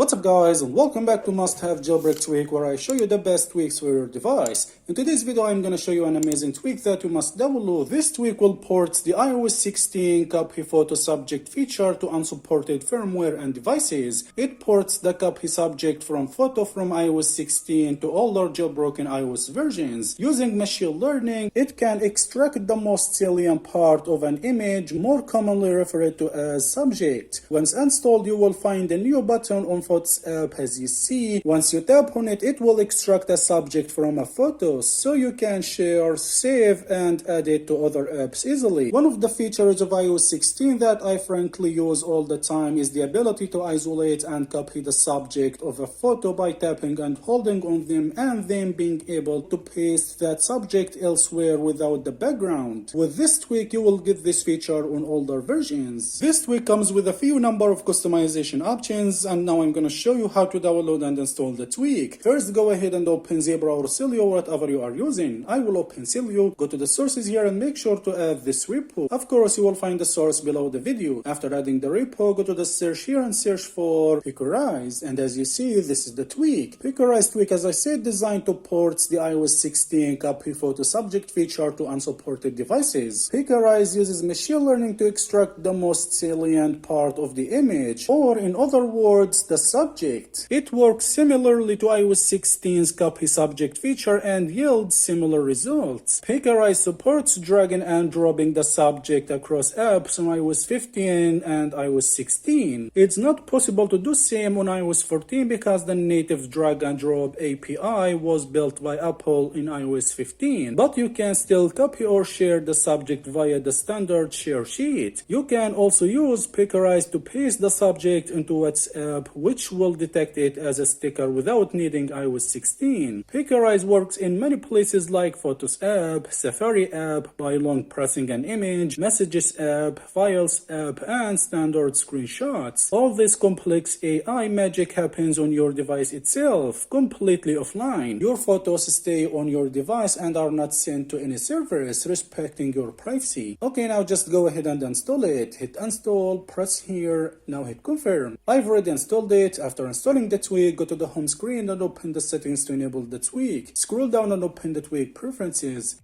What's up guys, and welcome back to Must Have Jailbreak Tweak, where I show you the best tweaks for your device. In today's video I'm gonna show you an amazing tweak that you must download. This tweak will port the iOS 16 copy photo subject feature to unsupported firmware and devices. It ports the copy subject from photo from iOS 16 to older jailbroken iOS versions. Using machine learning, it can extract the most salient part of an image, more commonly referred to as subject. Once installed, you will find a new button on Photos app. As you see, once you tap on it, it will extract a subject from a photo so you can share, save, and add it to other apps easily. One of the features of iOS 16 that I frankly use all the time is the ability to isolate and copy the subject of a photo by tapping and holding on them and then being able to paste that subject elsewhere without the background. With this tweak, you will get this feature on older versions. This tweak comes with a few number of customization options, and now I'm going to show you how to download and install the tweak. First, go ahead and open Zebra or Cydia, whatever you are using. I will open Cydia, go to the sources here and make sure to add this repo. Of course, you will find the source below the video. After adding the repo, go to the search here and search for Picarize. And as you see, this is the tweak. Picarize tweak, as I said, designed to port the iOS 16 copy photo subject feature to unsupported devices. Picarize uses machine learning to extract the most salient part of the image, or in other words, the subject. It works similarly to iOS 16's copy subject feature and yields similar results. Picarize supports dragging and dropping the subject across apps on iOS 15 and iOS 16. It's not possible to do same on iOS 14 because the native drag and drop API was built by Apple in iOS 15, but you can still copy or share the subject via the standard share sheet. You can also use Picarize to paste the subject into WhatsApp, which will detect it as a sticker without needing iOS 16. Picarize works in many places like Photos app, Safari app, by long pressing an image, Messages app, Files app, and standard screenshots. All this complex AI magic happens on your device itself, completely offline. Your photos stay on your device and are not sent to any servers, respecting your privacy. Okay, now just go ahead and install it. Hit install, press here, now hit confirm. I've already installed it. After installing the tweak, go to the home screen and open the settings to enable the tweak. Scroll down and open the tweak preferences.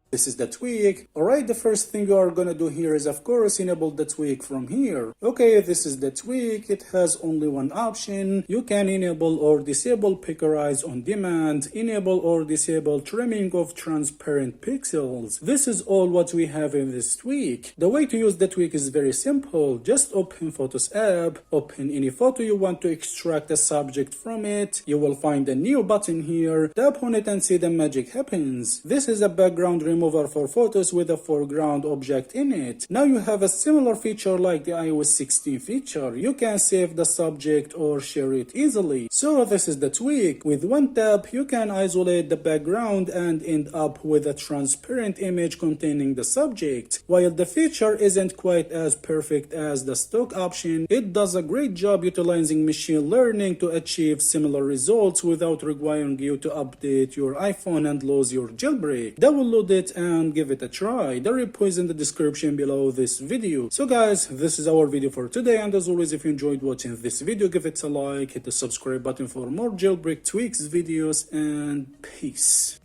This is the tweak. Alright, the first thing you are gonna do here is, of course, enable the tweak from here. Okay, this is the tweak. It has only one option. You can enable or disable Picarize on demand, enable or disable trimming of transparent pixels. This is all what we have in this tweak. The way to use the tweak is very simple. Just open Photos app, open any photo you want to extract a subject from it. You will find a new button here. Tap on it and see the magic happens. This is a background remover for photos with a foreground object in it. Now you have a similar feature like the iOS 16 feature. You can save the subject or share it easily. So this is the tweak. With one tap, you can isolate the background and end up with a transparent image containing the subject. While the feature isn't quite as perfect as the stock option, it does a great job utilizing machine learning to achieve similar results without requiring you to update your iPhone and lose your jailbreak. Download it and give it a try. The repo is in the description below this video. So guys, this is our video for today, and as always, if you enjoyed watching this video, give it a like, hit the subscribe button for more jailbreak tweaks videos, and peace.